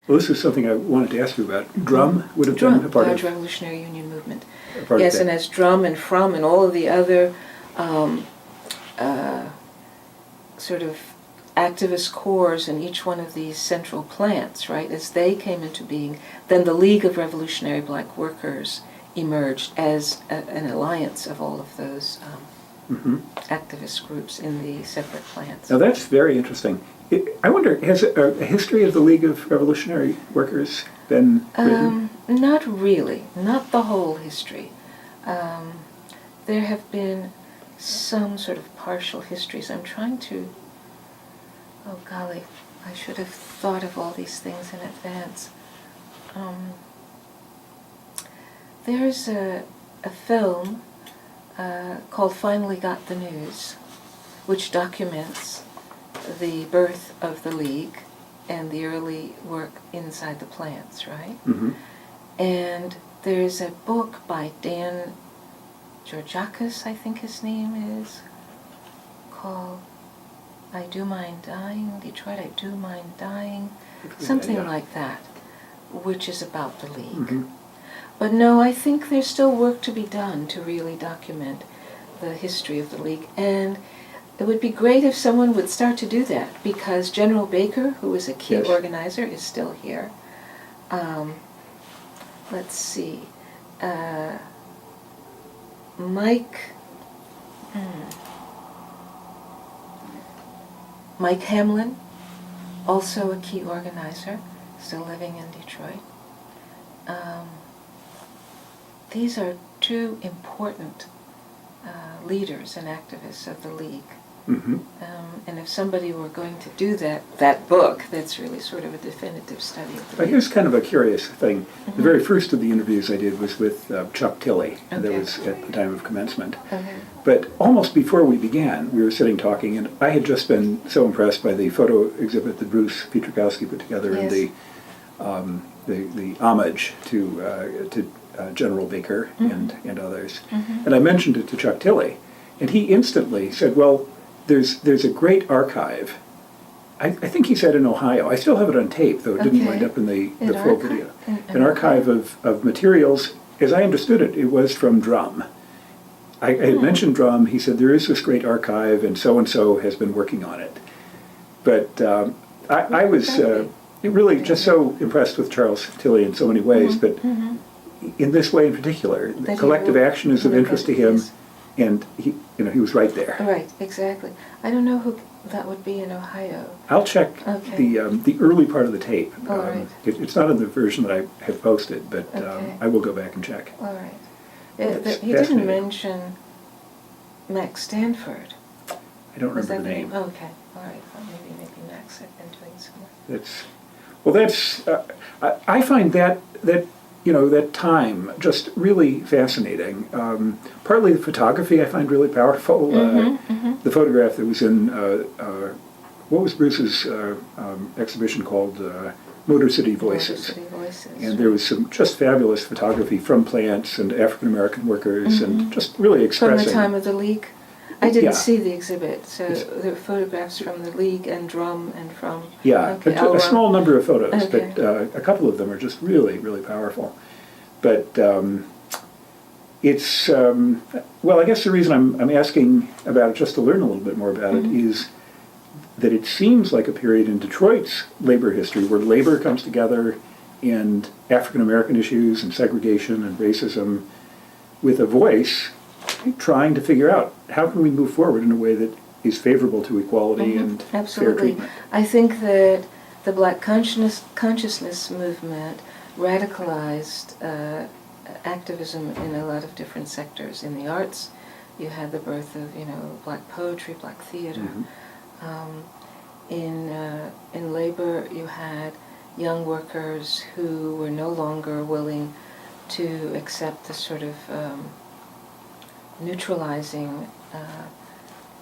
Well, this is something I wanted to ask you about. Drum would have been a part Large of Revolutionary Union movement. part Yes, of and that. as Drum and From and all of the other sort of activist corps in each one of these central plants, right, as they came into being, then the League of Revolutionary Black Workers emerged as an alliance of all of those activist groups in the separate plants. Now that's very interesting. I wonder, has a history of the League of Revolutionary Workers been written? Not really, not the whole history. There have been some sort of partial histories. I'm trying to, oh golly, I should have thought of all these things in advance. There's a film called Finally Got the News, which documents the birth of the League and the early work inside the plants, right? Mm-hmm. And there's a book by Dan Georgiakis, I think his name is, called I Do Mind Dying, Detroit, I Do Mind Dying, something like that, which is about the League. Mm-hmm. But no, I think there's still work to be done to really document the history of the League. And it would be great if someone would start to do that, because General Baker, who was a key organizer, is still here. Let's see. Mike Hamlin, also a key organizer, still living in Detroit. These are two important leaders and activists of the League. Mm-hmm. And if somebody were going to do that book, that's really sort of a definitive study of the League. Here's kind of a curious thing. Mm-hmm. The very first of the interviews I did was with Chuck Tilley, and that Okay. was at the time of commencement. Okay. But almost before we began, we were sitting talking, and I had just been so impressed by the photo exhibit that Bruce Pietrkowski put together, Yes. and the homage to General Baker and others. Mm-hmm. And I mentioned it to Chuck Tilley, and he instantly said, well, there's a great archive. I think he said in Ohio. I still have it on tape, though it didn't Okay. wind up in the An full archive? video. An An archive of materials. As I understood it, it was from Drum. I had mentioned Drum. He said, there is this great archive, and so has been working on it. But I was really just so impressed with Charles Tilley in so many ways, but in this way in particular, That he collective wrote action is of interest to him, and he was right there. Right, exactly. I don't know who that would be in Ohio. I'll check Okay. the early part of the tape. All right. It's not in the version that I have posted, but Okay. I will go back and check. All right. That's He didn't fascinating. mention Max Stanford. I don't Was remember that the name. Okay, all right. Well, maybe Max had been doing some work. That's I find that that time just really fascinating. Partly the photography I find really powerful. The photograph that was in what was Bruce's exhibition called Motor City Voices. Motor City Voices. And there was some just fabulous photography from plants and African American workers, and just really expressing. From the time of the League? I didn't Yeah. see the exhibit, so there are photographs from the League and Drum and from... Yeah, Okay, a small number of photos, Okay. but a couple of them are just really, really powerful. But it's, well, I guess the reason I'm asking about it, just to learn a little bit more about it, is that it seems like a period in Detroit's labor history where labor comes together and African American issues and segregation and racism with a voice trying to figure out how can we move forward in a way that is favorable to equality and fair Absolutely. treatment. I think that the Black consciousness movement radicalized activism in a lot of different sectors. In the arts, you had the birth of, Black poetry, Black theater. In labor, you had young workers who were no longer willing to accept the sort of neutralizing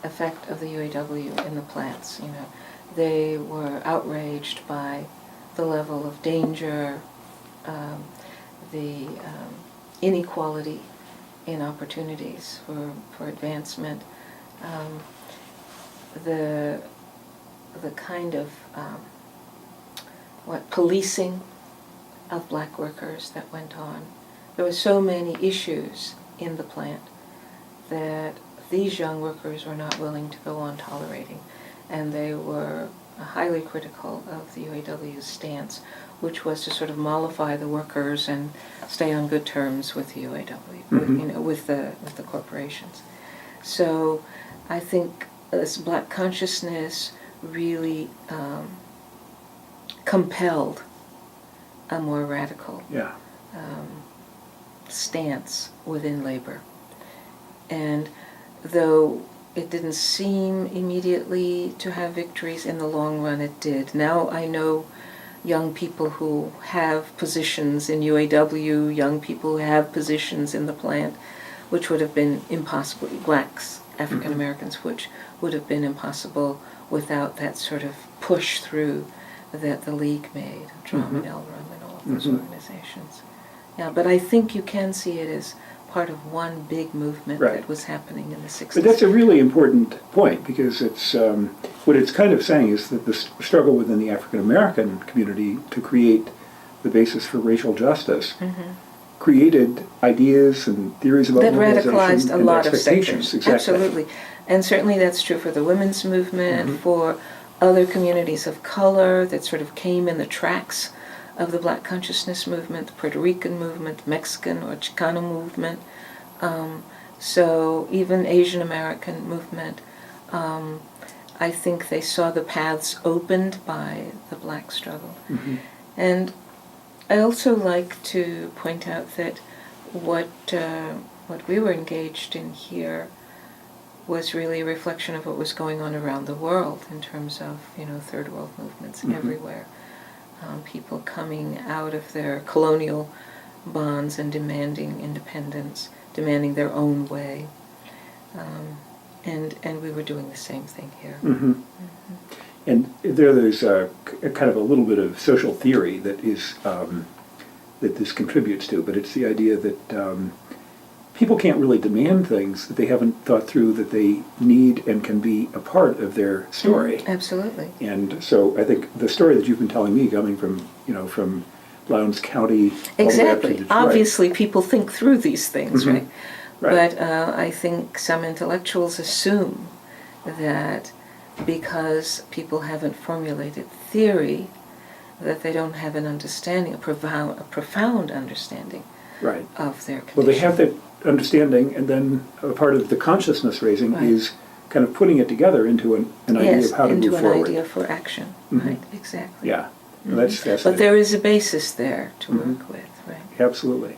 effect of the UAW in the plants. They were outraged by the level of danger, the inequality in opportunities for advancement, the kind of policing of black workers that went on. There were so many issues in the plant that these young workers were not willing to go on tolerating, and they were highly critical of the UAW's stance, which was to sort of mollify the workers and stay on good terms with the UAW, with the corporations. So I think this black consciousness really compelled a more radical stance within labor. And though it didn't seem immediately to have victories, in the long run it did. Now I know young people who have positions in UAW, young people who have positions in the plant, which would have been impossible, blacks, African Americans, which would have been impossible without that sort of push through that the League made, Drum and Elrum and all of those organizations. Yeah, but I think you can see it as part of one big movement that was happening in the 60s. But that's a really important point, because it's what it's kind of saying is that the struggle within the African American community to create the basis for racial justice created ideas and theories about that mobilization radicalized a and lot of expectations. sectors. Exactly. Absolutely. And certainly that's true for the women's movement, for other communities of color that sort of came in the tracks of the black consciousness movement, the Puerto Rican movement, Mexican or Chicano movement, so even Asian American movement. I think they saw the paths opened by the black struggle. And I also like to point out that what we were engaged in here was really a reflection of what was going on around the world in terms of, third world movements everywhere. People coming out of their colonial bonds and demanding independence, demanding their own way. And we were doing the same thing here. And there's a kind of a little bit of social theory that is that this contributes to, but it's the idea that people can't really demand things that they haven't thought through that they need and can be a part of their story. Absolutely. And so I think the story that you've been telling me, coming from from Lowndes County all the way up to Detroit. Obviously, people think through these things, right? Right. But I think some intellectuals assume that because people haven't formulated theory, that they don't have an understanding, a profound understanding of their condition. Well, they have that understanding, and then a part of the consciousness raising is kind of putting it together into an idea of how to move forward. Into an idea for action, right, exactly. Yeah, well, that's fascinating. But there is a basis there to work with, right? Absolutely.